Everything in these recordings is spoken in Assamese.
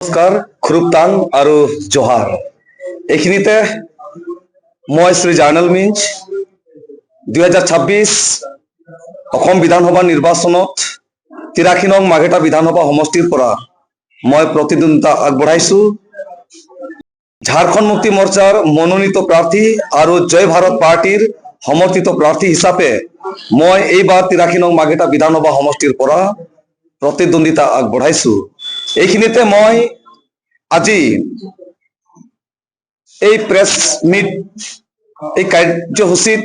নমস্কাৰ খুৰুপ্তাং আৰু জোহাৰ। এইখিনিতে মই শ্ৰী জাৰ্নেল মিঞ্চ 2026 অসম বিধানসভা নিৰ্বাচনত 83 নং মাঘেটা বিধানসভা সমষ্টিৰ পৰা মই প্ৰতিদ্বন্দ্বিতা আগবঢ়াইছো। ঝাৰখণ্ড মুক্তি মৰ্চাৰ মনোনীত প্ৰাৰ্থী আৰু জয় ভাৰত পাৰ্টিৰ সমৰ্থিত প্ৰাৰ্থী হিচাপে মই এইবাৰ 83 নং মাঘেটা বিধানসভা সমষ্টিৰ পৰা প্ৰতিদ্বন্দ্বিতা আগবঢ়াইছো। এইখিনিতে মই আজি এই প্ৰেছ মিট এই কাৰ্যসূচীত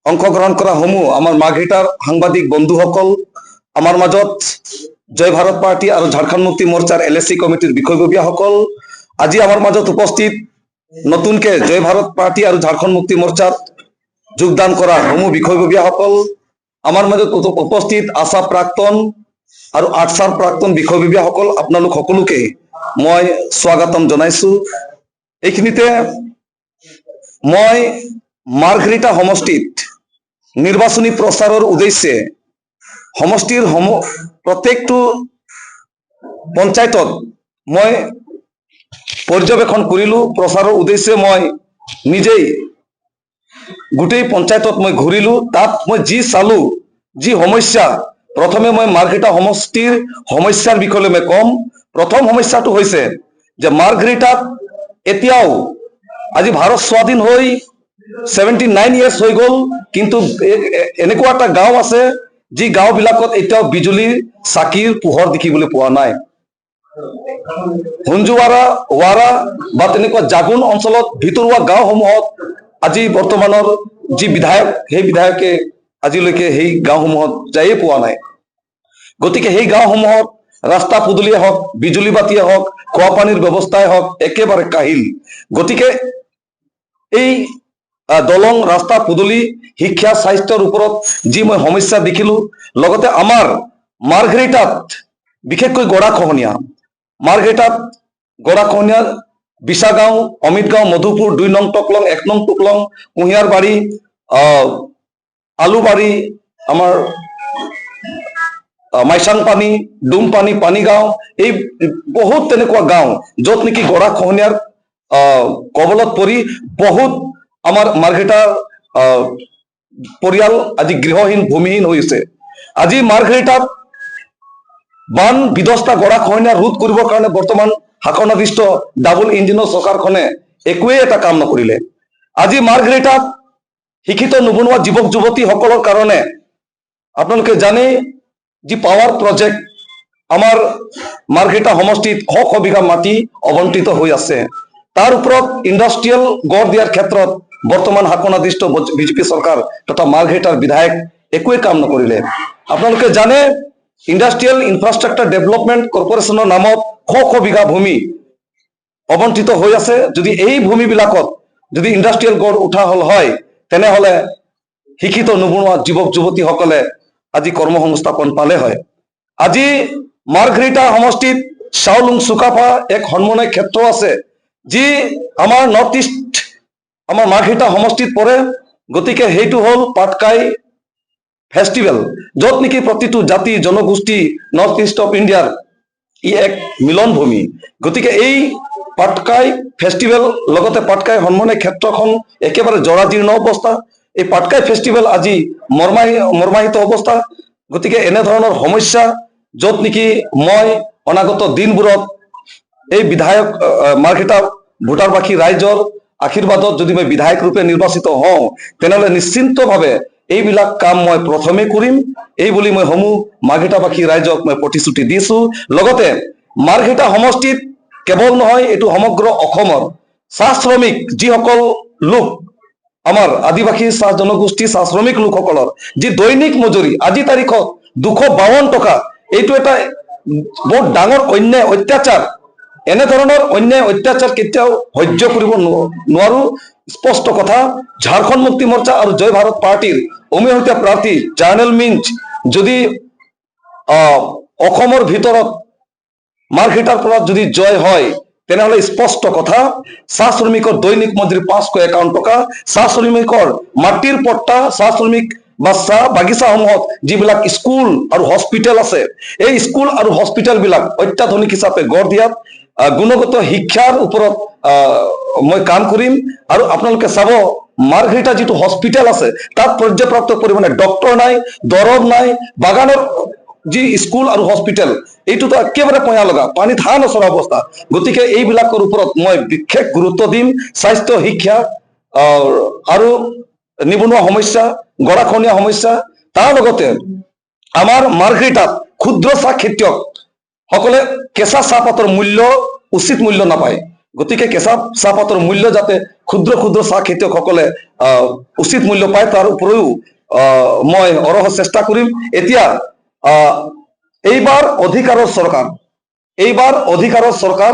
অংশগ্ৰহণ কৰা সমূহ আমাৰ মাঘেটাৰ সাংবাদিক বন্ধুসকল, আমাৰ মাজত জয় ভাৰত পাৰ্টি আৰু ঝাৰখণ্ড মুক্তি মৰ্চাৰ LAC কমিটিৰ বিষয়ববীয়াসকল, আজি আমাৰ মাজত উপস্থিত নতুনকে জয় ভাৰত পাৰ্টি আৰু ঝাৰখণ্ড মুক্তি মৰ্চাত যোগদান কৰা সমূহ বিষয়ববীয়াসকল, আমাৰ মাজত উপস্থিত আশা প্ৰাক্তন আৰু আৰ্টছাৰ প্ৰাক্তন বিষয়ববীয়াসকল, আপোনালোক সকলোকে মই স্বাগতম জনাইছো। এইখিনিতে মই মাৰ্ঘেৰিটা সমষ্টিত নিৰ্বাচনী প্ৰচাৰৰ উদ্দেশ্যে সমষ্টিৰ প্ৰত্যেকটো পঞ্চায়তত মই পৰ্যবেক্ষণ কৰিলো। প্ৰচাৰৰ উদ্দেশ্যে মই নিজেই গোটেই পঞ্চায়তত মই ঘূৰিলো। তাত মই যি চালো, যি সমস্যা, প্ৰথমে মই মাৰ্ঘেৰিটা সমষ্টিৰ সমস্যাৰ বিষয়ে মই কম। প্ৰথম সমস্যাটো হৈছে যে মাৰ্ঘেৰিটাত এতিয়াও আজি ভাৰত স্বাধীন হৈ 79 ইয়াৰ্ছ হৈ গ'ল, কিন্তু এনেকুৱা এটা গাঁও আছে যি গাঁওবিলাকত এতিয়াও বিজুলীৰ চাকিৰ পোহৰ দেখিবলৈ পোৱা নাই। হুঞ্জুৱাৰা, ৱাৰা বা তেনেকুৱা জাগুন অঞ্চলত ভিতৰুৱা গাঁওসমূহত আজি বৰ্তমানৰ যি বিধায়ক, সেই বিধায়কে আজিলৈকে সেই গাঁওসমূহত যায়ে পোৱা নাই। গতিকে সেই গাঁওসমূহত ৰাস্তা পদূলিয়ে হওক, বিজুলী বাতিয়ে হওক, খোৱা পানীৰ ব্যৱস্থাই হওক, একেবাৰে কাহিল। গতিকে এই দলং, ৰাস্তা পদূলি, শিক্ষা, স্বাস্থ্যৰ ওপৰত যি মই সমস্যা দেখিলো, লগতে আমাৰ মাৰ্ঘেৰিটাত বিশেষকৈ গৰাখহনীয়া, মাৰ্ঘেৰিটাত গৰাখহনীয়া, বিছাগাঁও, অমিতগাঁও, মধুপুৰ, 2 নং টকলং, 1 নং টকলং, কুঁহিয়াৰবাৰী, আলুবাৰী, আমাৰ মাইচাংপানী, ডুমপানী, পানীগাঁও, এই বহুত তেনেকুৱা গাঁও য'ত নেকি গৰাখহনীয়াৰ কবলত পৰি বহুত আমাৰ মাৰ্ঘেৰিটাৰ পৰিয়াল আজি গৃহহীন, ভূমিহীন হৈছে। আজি মাৰ্ঘেৰিটাত বান বিধ্বস্ত গৰাখহনীয়া ৰোধ কৰিবৰ কাৰণে বৰ্তমান শাসনাধিষ্ঠ ডাবল ইঞ্জিনৰ চৰকাৰখনে একোৱেই এটা কাম নকৰিলে। আজি মাৰ্ঘেৰিটাত শিক্ষিত নিবনুৱা যুৱক যুৱতীসকলৰ কাৰণে আপোনালোকে জানে যি পাৱাৰ প্ৰজেক্ট আমাৰ মাৰ্ঘেৰিটা সমষ্টিত শ বিঘা মাটি অৱণ্টিত হৈ আছে, তাৰ ওপৰত ইণ্ডাষ্ট্ৰিয়েল গঢ় দিয়াৰ ক্ষেত্ৰত বৰ্তমান শাসনাধিষ্ঠ বিজেপি চৰকাৰ তথা মাৰ্ঘেৰিটাৰ বিধায়ক একোৱেই কাম নকৰিলে। আপোনালোকে জানে ইণ্ডাষ্ট্ৰিয়েল ইনফ্ৰাষ্ট্ৰাকচাৰ ডেভেলপমেণ্ট কৰ্পৰেশ্যনৰ নামত শ বিঘা ভূমি অৱণ্টিত হৈ আছে। যদি এই ভূমিবিলাকত যদি ইণ্ডাষ্ট্ৰিয়েল গড় উঠা হল হয়, তেনেহলে শিক্ষিত নিবনুৱা যুৱক যুৱতীসকলে আজি কৰ্মসংস্থাপন পালে হয়। আজি মাৰ্ঘেৰিটা সমষ্টিত চাউলুং চুকাফা এক সন্মানীয় ক্ষেত্ৰ আছে, যি আমাৰ নৰ্থ ইষ্ট, আমাৰ মাৰ্ঘেৰিটা সমষ্টিত পৰে। গতিকে সেইটো হ'ল পাটকাই ফেষ্টিভেল, য'ত নেকি প্ৰতিটো জাতি জনগোষ্ঠী নৰ্থ ইষ্ট অফ ইণ্ডিয়াৰ ই এক মিলন ভূমি। গতিকে এই পাটকাই ফেষ্টিভেল, লগতে পাটকাই সন্মানীয় ক্ষেত্ৰখন একেবাৰে জৰাজীৰ্ণ অৱস্থা। এই পাটকাই ফেষ্টিভেল আজি মৰ্মাহিত অৱস্থা। গতিকে এনেধৰণৰ সমস্যা য'ত নেকি মই অনাগত দিনবোৰত এই বিধায়ক মাৰ্ঘেৰিটা ভোটাৰবাসী ৰাইজৰ আশীৰ্বাদত যদি মই বিধায়ক ৰূপে নিৰ্বাচিত হওঁ, তেনেহলে নিশ্চিন্তভাৱে এইবিলাক কাম মই প্ৰথমে কৰিম, এই বুলি মই সমূহ মাৰ্ঘেৰিটাবাসী ৰাইজক মই প্ৰতিশ্ৰুতি দিছো। লগতে মাৰ্ঘেৰিটা সমষ্টিত কেৱল নহয়, এইটো সমগ্ৰ অসমৰ চাহ শ্ৰমিক যিসকল লোক, আমাৰ আদিবাসী চাহ জনগোষ্ঠী চাহ শ্ৰমিক লোকসকলৰ যি দৈনিক মজুৰি আজি তাৰিখত 252 টকা, এইটো এটা বহুত ডাঙৰ অন্যায়, অত্যাচাৰ। এনেধৰণৰ অন্যায় অত্যাচাৰ কেতিয়াও সহ্য কৰিব নোৱাৰো। স্পষ্ট কথা, ঝাৰখণ্ড মুক্তি মৰ্চা আৰু জয় ভাৰত পাৰ্টিৰ অমিহতীয়া প্ৰাৰ্থী জাৰ্নেল মিঞ্চ যদি অসমৰ ভিতৰত মাৰ্ঘেৰিটাৰ পৰা যদি জয় হয়, তেনেহলে স্পষ্ট কথা, চাহ শ্ৰমিকৰ দৈনিক মজুৰি 551 টকা, চাহ শ্ৰমিকৰ মাটিৰ পট্টা, চাহ শ্ৰমিক বা চাহ বাগিচাসমূহত যিবিলাক স্কুল আৰু হস্পিটেল আছে, এই স্কুল আৰু হস্পিটেল বিলাক অত্যাধুনিক হিচাপে গঢ় দিয়াত গুণগত শিক্ষাৰ ওপৰত মই কাম কৰিম আৰু আপোনালোকে চাব মাৰ্ঘেৰিটা যিটো হস্পিটেল আছে তাত পৰ্যাপ্ত পৰিমাণে ডক্টৰ নাই, দৰৱ নাই, বাগানৰ যি স্কুল আৰু হস্পিটেল এইটোতো একেবাৰে পয়া লগা, পানীত হাঁহ নচৰা অৱস্থা। গতিকে এইবিলাকৰ ওপৰত মই বিশেষ গুৰুত্ব দিম। স্বাস্থ্য, শিক্ষা আৰু নিবনুৱা সমস্যা, গৰাখহনীয়া সমস্যা, তাৰ লগতে আমাৰ মাৰ্ঘেৰিটাত ক্ষুদ্ৰ চাহ খেতিয়ক সকলে কেঁচা চাহপাতৰ মূল্য উচিত মূল্য নাপায়। গতিকে কেঁচা চাহপাতৰ মূল্য যাতে ক্ষুদ্ৰ ক্ষুদ্ৰ চাহ খেতিয়কসকলে উচিত মূল্য পায় তাৰ উপৰিও মই অৰহ চেষ্টা কৰিম। এতিয়া এইবাৰ অধিকাৰৰ চৰকাৰ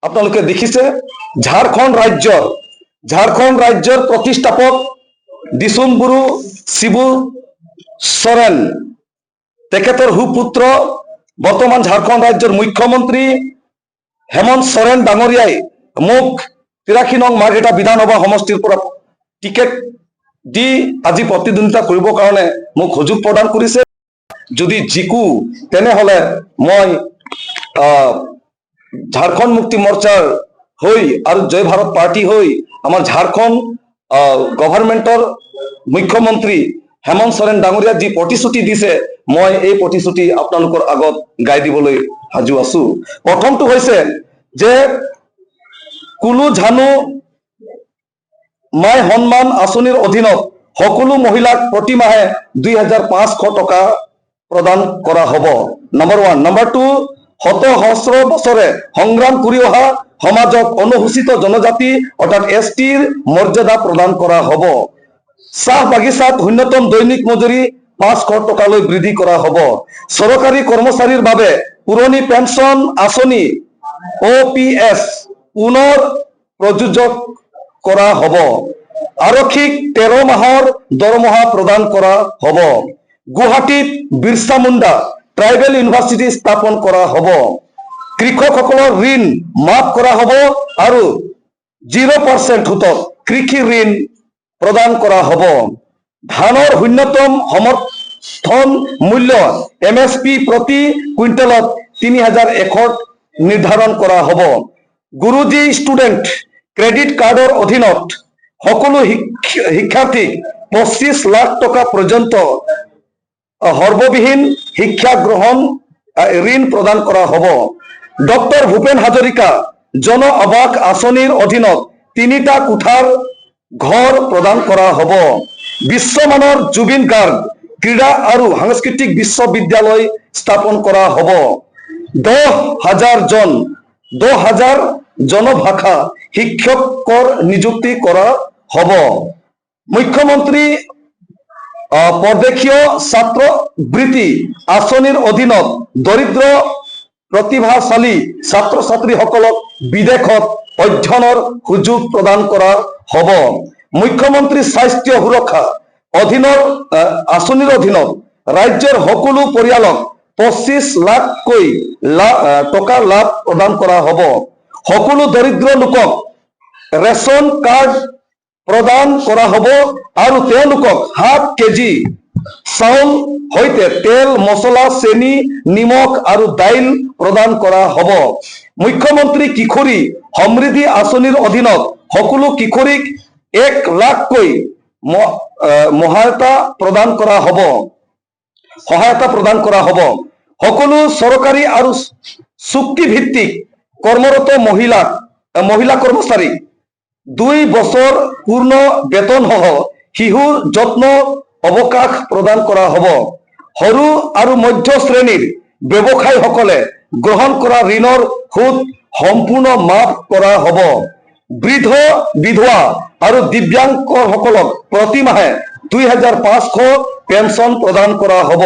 আপোনালোকে দেখিছে। ঝাৰখণ্ড ৰাজ্যৰ প্ৰতিষ্ঠাপক দিচুম্বুৰু শিবু চৰেণ তেখেতৰ সুপুত্ৰ বৰ্তমান ঝাৰখণ্ড ৰাজ্যৰ মুখ্যমন্ত্ৰী হেমন্ত চৰেণ ডাঙৰীয়াই মোক 83 নং মাৰ্ঘেৰিটা বিধানসভা সমষ্টিৰ পৰা টিকেট দি আজি প্ৰতিদ্বন্দ্বিতা কৰিবৰ কাৰণে মোক সুযোগ প্ৰদান কৰিছে। যদি জিকো তেনেহলে মই ঝাৰখণ্ড মুক্তি মৰ্চাৰ হৈ আৰু জয় ভাৰত পাৰ্টি হৈ আমাৰ ঝাৰখণ্ড গভৰ্ণমেণ্টৰ মুখ্যমন্ত্ৰী হেমন্ত চৰেণ ডাঙৰীয়া যি প্ৰতিশ্ৰুতি দিছে মই এই প্ৰতিশ্ৰুতি আপোনালোকৰ আগত গাই দিবলৈ সাজু আছো। প্ৰথমটো হৈছে যে কুলো ঝানু মাই সন্মান আঁচনিৰ অধীনত সকলো মহিলাক প্ৰতি মাহে 2500 টকা প্ৰদান কৰা হ'ব। নম্বৰ 1। নম্বৰ 2, শত সহস্ৰ বছৰে সংগ্ৰাম কৰি অহা সমাজক অনুসূচিত জনজাতি অৰ্থাৎ STৰ মৰ্যাদা প্ৰদান কৰা হ'ব। চাহ বাগিচাত ন্যূনতম দৈনিক মজুৰি 500 টকালৈ বৃদ্ধি কৰা হ'ব। চৰকাৰী কৰ্মচাৰীৰ বাবে পুৰণি পেঞ্চন আঁচনি OPS পুনৰ প্ৰযোজক কৰা হ'ব। আৰক্ষীক 13 মাহৰ দৰমহা প্ৰদান কৰা হ'ব। গুৱাহাটীত বিৰছা মুণ্ডা ট্ৰাইবেল ইউনিভাৰ্চিটি স্থাপন কৰা হ'ব। কৃষকসকলৰ ঋণ মাফ কৰা হ'ব আৰু 0% সুতত কৃষি ঋণ প্ৰদান কৰা হ'ব। ধানৰ ন্যূনতম সমৰ্থন মূল্য MSP প্ৰতি কুইণ্টেলত 3100 নিৰ্ধাৰণ কৰা হ'ব। গুৰুজী ষ্টুডেণ্ট ক্ৰেডিট কাৰ্ডৰ অধীনত সকলো শিক্ষাৰ্থীক 25 লাখ টকা পৰ্যন্ত সৰ্ববিহীন শিক্ষা গ্ৰহণ ঋণ প্ৰদান কৰা হ'ব। ডক্টৰ ভূপেন হাজৰিকা জন আৱাস আঁচনিৰ অধীনত 3টা কোঠাৰ ঘৰ প্ৰদান কৰা হ'ব। বিশ্বমানৰ জুবিন গাৰ্গ ক্ৰীড়া আৰু সাংস্কৃতিক বিশ্ববিদ্যালয় স্থাপন কৰা হ'ব। 10,000 জনভাষা শিক্ষকৰ নিযুক্তি কৰা হ'ব। মুখ্যমন্ত্ৰী পৰদেশীয় ছাত্ৰবৃত্তি আঁচনিৰ অধীনত দৰিদ্ৰ প্ৰতিভাশালী ছাত্ৰ ছাত্ৰীসকলক বিদেশত অধ্যয়নৰ সুযোগ প্ৰদান কৰা হ'ব। মুখ্যমন্ত্ৰী স্বাস্থ্য সুৰক্ষা আঁচনিৰ অধীনত ৰাজ্যৰ সকলো পৰিয়ালক 25 লাখকৈ টকা লাভ প্ৰদান কৰা হ'ব। সকলো দৰিদ্ৰ লোকক ৰেচন কাৰ্ড প্ৰদান কৰা হ'ব আৰু তেওঁলোকক 7 কেজি চাউল সৈতে তেল, মছলা, চেনি, নিমখ আৰু দাইল প্ৰদান কৰা হ'ব। মুখ্যমন্ত্ৰী কিশোৰী সমৃদ্ধি আঁচনিৰ অধীনত সকলো কিশোৰীক 1 লাখকৈ সহায়তা প্ৰদান কৰা হ'ব। সকলো চৰকাৰী আৰু চুক্তিভিত্তিক কৰ্মৰত মহিলা কৰ্মচাৰীক 2 বছৰ পূৰ্ণ বেতনসহ শিশুৰ যত্ন অৱকাশ প্ৰদান কৰা হ'ব। সৰু আৰু মধ্য শ্ৰেণীৰ ব্যৱসায়ীসকলে গ্ৰহণ কৰা ঋণৰ সুদ সম্পূৰ্ণ মাফ কৰা হ'ব। বৃদ্ধ, বিধৱা আৰু দিব্যাংগসকলক প্ৰতি মাহে 2500 পেঞ্চন প্ৰদান কৰা হ'ব।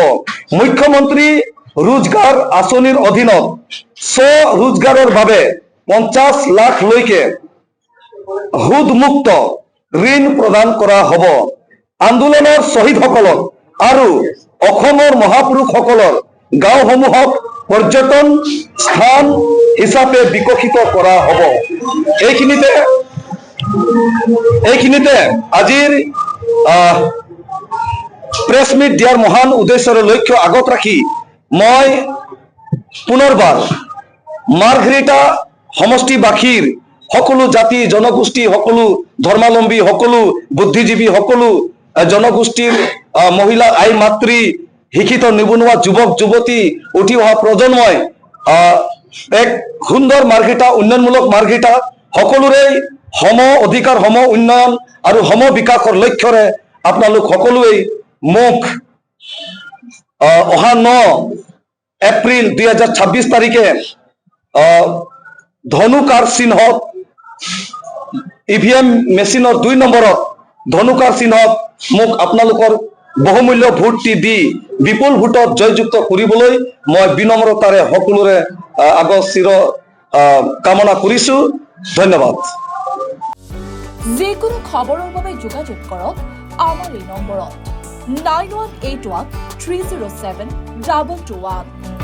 মুখ্যমন্ত্ৰী ৰোজগাৰ আঁচনিৰ অধীনত স্ব-ৰোজগাৰৰ বাবে 50 লাখলৈকে সুদমুক্ত ঋণ প্ৰদান কৰা হ'ব। আন্দোলনৰ শ্বহীদসকলক আৰু অসমৰ মহাপুৰুষসকলৰ গাঁওসমূহক পৰ্যটন স্থান হিচাপে বিকশিত কৰা হ'ব। এইখিনিতে আজিৰ প্ৰেছ মিট দিয়াৰ মহান উদ্দেশ্যৰ লক্ষ্য আগত ৰাখি মই পুনৰবাৰ মাৰ্ঘেৰিটা সমষ্টিবাসীৰ সকলো জাতি জনগোষ্ঠী সকলো ধৰ্মাৱলম্বী সকলো বুদ্ধিজীৱী সকলো জনগোষ্ঠীৰ মহিলা আই মাতৃ শিক্ষিত নিবনুৱা যুৱক যুৱতী উঠি অহা প্ৰজন্মই এক সুন্দৰ মাৰ্ঘেৰিটা উন্নয়নমূলক মাৰ্ঘেৰিটা সকলোৰে সম অধিকাৰ সম উন্নয়ন আৰু সম বিকাশৰ লক্ষ্যৰে আপোনালোক সকলোৱে মোক অহা 9 এপ্ৰিল 2026 তাৰিখে ধনুকাৰ চিহ্নত ইভিএম মেচিনৰ 2 নম্বৰত ধনুকাৰ চিহ্নত মোক আপোনালোকৰ বহুমূল্য ভোট দি বিপুল ভোটত জয়যুক্ত কৰিবলৈ মই বিনম্ৰতাৰে সকলোৰে আগত চিৰ কামনা কৰিছো। ধন্যবাদ। যিকোনো খবৰৰ বাবে যোগাযোগ কৰক আমাৰ এই নম্বৰত 9181 307 221।